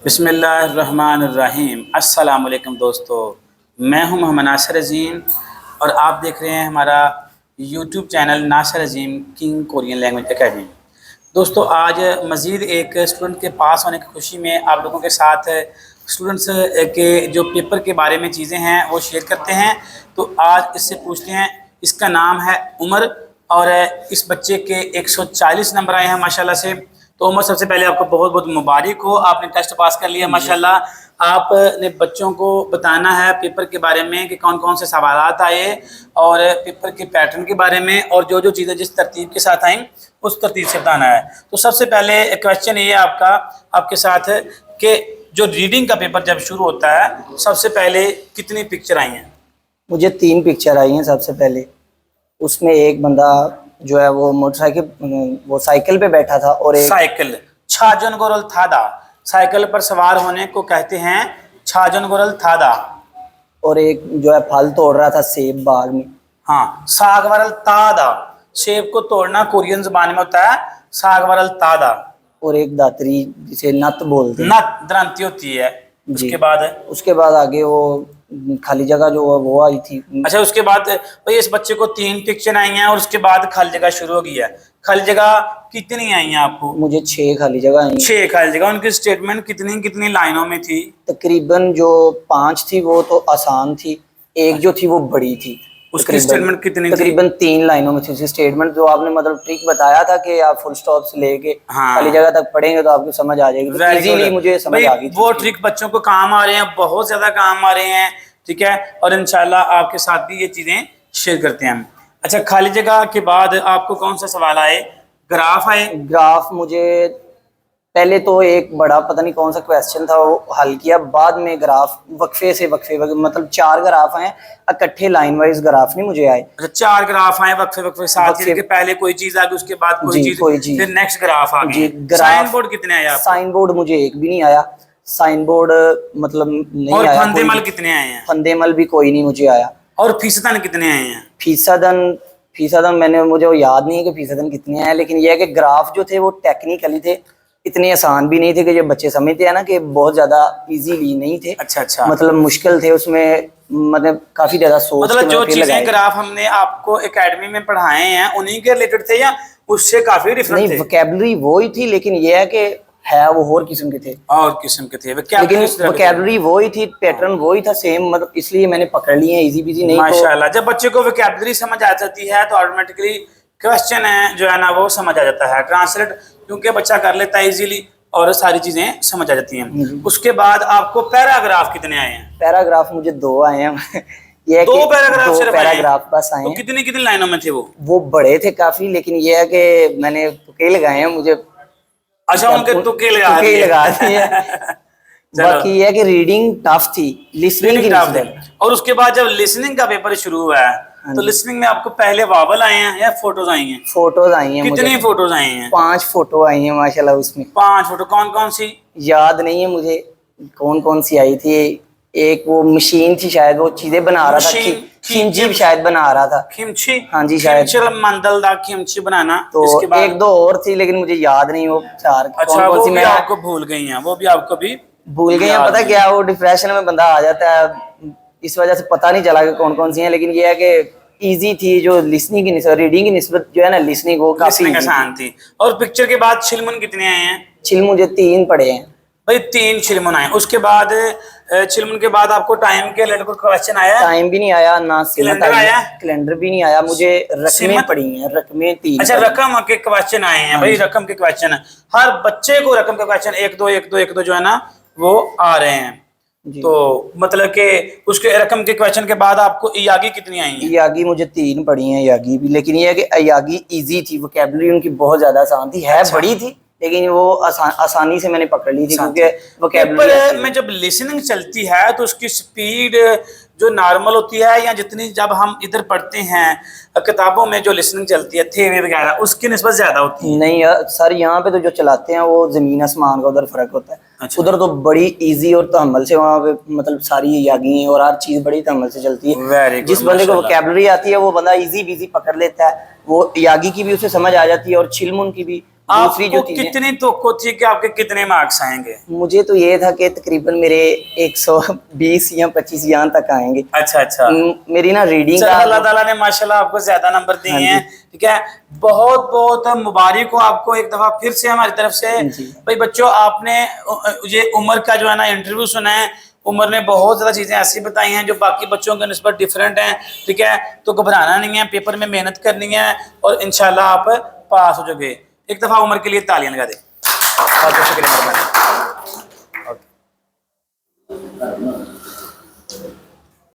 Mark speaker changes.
Speaker 1: बिस्मिल्लाहिर्रहमानिर्रहीम। अस्सलाम वालेकुम दोस्तों, मैं हूं मोहम्मद नासिर अज़ीम और आप देख रहे हैं हमारा यूट्यूब चैनल नासिर अज़ीम किंग कोरियन लैंग्वेज एकेडमी। दोस्तों, आज मज़ीद एक स्टूडेंट के पास होने की खुशी में आप लोगों के साथ स्टूडेंट्स के जो पेपर के बारे में चीज़ें हैं वो शेयर करते हैं। तो आज इससे पूछते हैं, इसका नाम है उमर और इस बच्चे के 140 नंबर आए हैं माशाल्लाह से। तो उमर, सबसे पहले आपको बहुत बहुत मुबारक हो, आपने टेस्ट पास कर लिया माशाल्लाह। आपने बच्चों को बताना है पेपर के बारे में कि कौन कौन से सवालात आए और पेपर के पैटर्न के बारे में, और जो जो चीज़ें जिस तरतीब के साथ आई उस तरतीब से बताना है। तो सबसे पहले क्वेश्चन ये है आपका आपके साथ कि जो रीडिंग का पेपर जब शुरू होता है सबसे पहले कितनी पिक्चर आई हैं?
Speaker 2: मुझे 3 पिक्चर आई हैं सबसे पहले। उसमें एक बंदा जो है वो मोटरसाइकिल वो साइकिल पे बैठा था और एक
Speaker 1: साइकिल छाजन गोरल थादा, साइकिल पर सवार होने को कहते हैं छाजन गोरल थादा।
Speaker 2: और एक जो है फल तोड़ रहा था सेब बाग में।
Speaker 1: हाँ, सागवरल तादा, सेब को तोड़ना कोरियन ज़बान में होता है सागवरल तादा।
Speaker 2: और एक दातरी जिसे नत बोलते हैं,
Speaker 1: नत द्रांति होती है। उसके बाद
Speaker 2: आगे वो खाली जगह जो वो आई थी।
Speaker 1: अच्छा, उसके बाद भाई इस बच्चे को 3 पिक्चर आई हैं और उसके बाद खाली जगह शुरू हो गई है। खाली जगह कितनी आई हैं आपको?
Speaker 2: मुझे 6 खाली जगह आई।
Speaker 1: 6 खाली जगह। उनकी स्टेटमेंट कितनी कितनी लाइनों में थी?
Speaker 2: तकरीबन जो 5 थी वो तो आसान थी, एक जो थी वो बड़ी थी।
Speaker 1: उसकी स्टेटमेंट कितनी?
Speaker 2: तकरीबन 3 लाइनों में थी उसकी स्टेटमेंट। जो आपने मतलब ट्रिक बताया था कि आप फुल स्टॉप से लेके खाली जगह तक पढ़ेंगे तो आपको समझ आ जाएगी। तो इजीली मुझे समझ आ गई।
Speaker 1: वो ट्रिक बच्चों को काम आ रहे हैं, बहुत ज्यादा काम आ रहे हैं, ठीक है। और इंशाल्लाह आपके साथ भी ये चीजें शेयर करते हैं हम। अच्छा, खाली जगह के बाद आपको कौन सा सवाल आए? ग्राफ आए।
Speaker 2: ग्राफ मुझे पहले तो एक बड़ा पता नहीं कौन सा क्वेश्चन था वो हल किया, बाद में ग्राफ वक्फे मतलब 4 ग्राफ आए इकट्ठे लाइन वाइज ग्राफ नहीं मुझे आए।
Speaker 1: अच्छा, 4 ग्राफ आए वक्फे साथ के पहले कोई चीज आ गई, उसके बाद कोई चीज, फिर नेक्स्ट ग्राफ आ गया। साइन बोर्ड कितने आए आपको?
Speaker 2: साइन बोर्ड मुझे एक भी नहीं आया। साइन बोर्ड मतलब नहीं
Speaker 1: और
Speaker 2: आया।
Speaker 1: फंदेमल कितने आए हैं?
Speaker 2: फंदेमल भी कोई नहीं मुझे आया।
Speaker 1: और फीसदन कितने आए हैं?
Speaker 2: फीसदन मुझे वो याद नहीं है कि फीसदन कितने आए, लेकिन यह है कि ग्राफ जो थे वो टेक्निकली थे, इतने आसान भी नहीं थे कि जो बच्चे समझते हैं ना कि बहुत ज्यादा इजीली नहीं थे।
Speaker 1: अच्छा,
Speaker 2: मतलब मुश्किल थे उसमें, मतलब काफी ज्यादा सोच।
Speaker 1: मतलब जो चीजें ग्राफ हमने आपको एकेडमी में पढ़ाए हैं उन्हीं के रिलेटेड थे या उससे काफी डिफरेंट थे?
Speaker 2: नहीं, वोकैबुलरी वो ही थी, लेकिन यह है कि है वो और किस्म के थे। लेकिन वोकैबुलरी वो ही थी, पैटर्न वो ही था सेम, मतलब इसलिए मैंने पकड़ लिए इजी बिजी नहीं।
Speaker 1: माशाल्लाह, जब बच्चे को वोकैबुलरी समझ आ जाती है तो ऑटोमेटिकली क्वेश्चन है जो है ना वो समझ आ जाता है, ट्रांसलेट क्योंकि बच्चा कर लेता है इजीली और सारी चीजें समझ आ जाती हैं। उसके बाद आपको पैराग्राफ कितने आए हैं?
Speaker 2: पैराग्राफ मुझे 2 आए हैं। ये
Speaker 1: 2 पैराग्राफ
Speaker 2: बस आए।
Speaker 1: तो कितनी कितनी लाइनों में थे
Speaker 2: वो बड़े थे काफी, लेकिन ये है कि मैंने तुक्के लगाए हैं मुझे।
Speaker 1: अच्छा, उनके तुक्के लगा
Speaker 2: दिए। बाकी ये है कि रीडिंग टफ थी, लिसनिंग की टफ थी।
Speaker 1: और उसके बाद जब लिसनिंग का पेपर शुरू हुआ है तो लिसनिंग में आपको पहले वावल आए हैं या फोटोज आई हैं?
Speaker 2: फोटोज आई हैं।
Speaker 1: कितनी फोटोज आई हैं?
Speaker 2: 5 फोटो आई हैं माशाल्लाह। उसमें
Speaker 1: 5 फोटो। कौन कौन सी?
Speaker 2: याद नहीं है मुझे कौन कौन सी आई थी। एक वो मशीन थी शायद, वो चीजें बना रहा था, खिमची शायद बना रहा था।
Speaker 1: खिमची?
Speaker 2: हाँ जी, शायद
Speaker 1: मंदल दा खिमची बनाना।
Speaker 2: तो इसके बाद 1-2 और थी, लेकिन मुझे याद नहीं वो 4
Speaker 1: अच्छा, वो भी आपको भूल गई हैं? वो भी आपको भी
Speaker 2: भूल गई हैं। पता क्या, वो डिप्रेशन में बंदा आ जाता है, इस वजह से पता नहीं चला कि कौन कौन सी हैं। लेकिन ये है कि इजी थी, जो लिसनिंग की निस्बत रीडिंग की निस्बत जो है ना, लिसनिंग वो काफी
Speaker 1: आसान थी। और पिक्चर के बाद छिलमुन कितने आए हैं?
Speaker 2: छिलमुन मुझे 3 पड़े हैं
Speaker 1: भाई, 3 छिलमुन आए। उसके बाद छिलमुन के बाद आपको टाइम के रिलेटेड क्वेश्चन आया?
Speaker 2: टाइम भी नहीं आया, ना
Speaker 1: कैलेंडर आया?
Speaker 2: कैलेंडर भी नहीं आया। मुझे रकमें पड़ी हैं, रकमें 3।
Speaker 1: अच्छा, रकम के क्वेश्चन आए हैं। भाई रकम के क्वेश्चन, हर बच्चे को रकम के क्वेश्चन 1-2 जो है ना वो आ रहे हैं। तो मतलब कि उसके रकम के क्वेश्चन के बाद आपको यागी कितनी आई है?
Speaker 2: यागी मुझे 3 पड़ी हैं, यागी भी। लेकिन ये है कि यागी इजी थी, वोकैबुलरी उनकी बहुत ज्यादा आसान थी। है बड़ी थी लेकिन वो आसानी से मैंने पकड़ ली थी, क्योंकि
Speaker 1: वोकैबुलरी में जब लिसनिंग चलती है तो उसकी स्पीड जो नॉर्मल होती है या जितनी जब हम इधर पढ़ते हैं किताबों में जो लिसनिंग चलती है थेवे वगैरह उसकी निस्बत ज्यादा होती है?
Speaker 2: नहीं सर, यहाँ पे तो जो चलाते हैं वो जमीन आसमान का उधर फर्क होता है।
Speaker 1: अच्छा।
Speaker 2: उधर तो बड़ी इजी और तहम्मुल से वहाँ पे मतलब सारी यागी और हर चीज बड़ी तहम्मुल से चलती है। जिस बंदे को वोकैबुलरी आती है वो बंदा इजी बीजी पकड़ लेता है। वो यागी की भी उसे समझ आ जाती है और छिलमुन की भी दूसरी जो
Speaker 1: आपको
Speaker 2: चीजें,
Speaker 1: कितनी तो थी कि आपके कितने मार्क्स आएंगे?
Speaker 2: मुझे तो ये था कि तकरीबन मेरे 120 या 25 यहाँ तक आएंगे।
Speaker 1: अच्छा अच्छा।
Speaker 2: मेरी ना रीडिंग
Speaker 1: चलो,
Speaker 2: का
Speaker 1: अल्लाह ताला ने माशाल्लाह आपको ज्यादा नंबर दिए
Speaker 2: हाँ जी।
Speaker 1: हैं, ठीक है। बहुत बहुत मुबारक हो आपको एक दफा फिर से हमारी तरफ से।
Speaker 2: जी।
Speaker 1: भाई बच्चों, आपने ये उमर का जो है ना इंटरव्यू सुना है। उमर ने बहुत ज़्यादा चीज़ें ऐसी बताई हैं जो बाकी बच्चों के निस्बत डिफरेंट हैं, ठीक है। तो घबराना नहीं है, पेपर में मेहनत करनी है और इंशाल्लाह आप पास हो जाओगे। एक दफ़ा उमर के लिए तालियां लगा दे। बहुत बहुत शुक्रिया, मेहरबानी। ओके।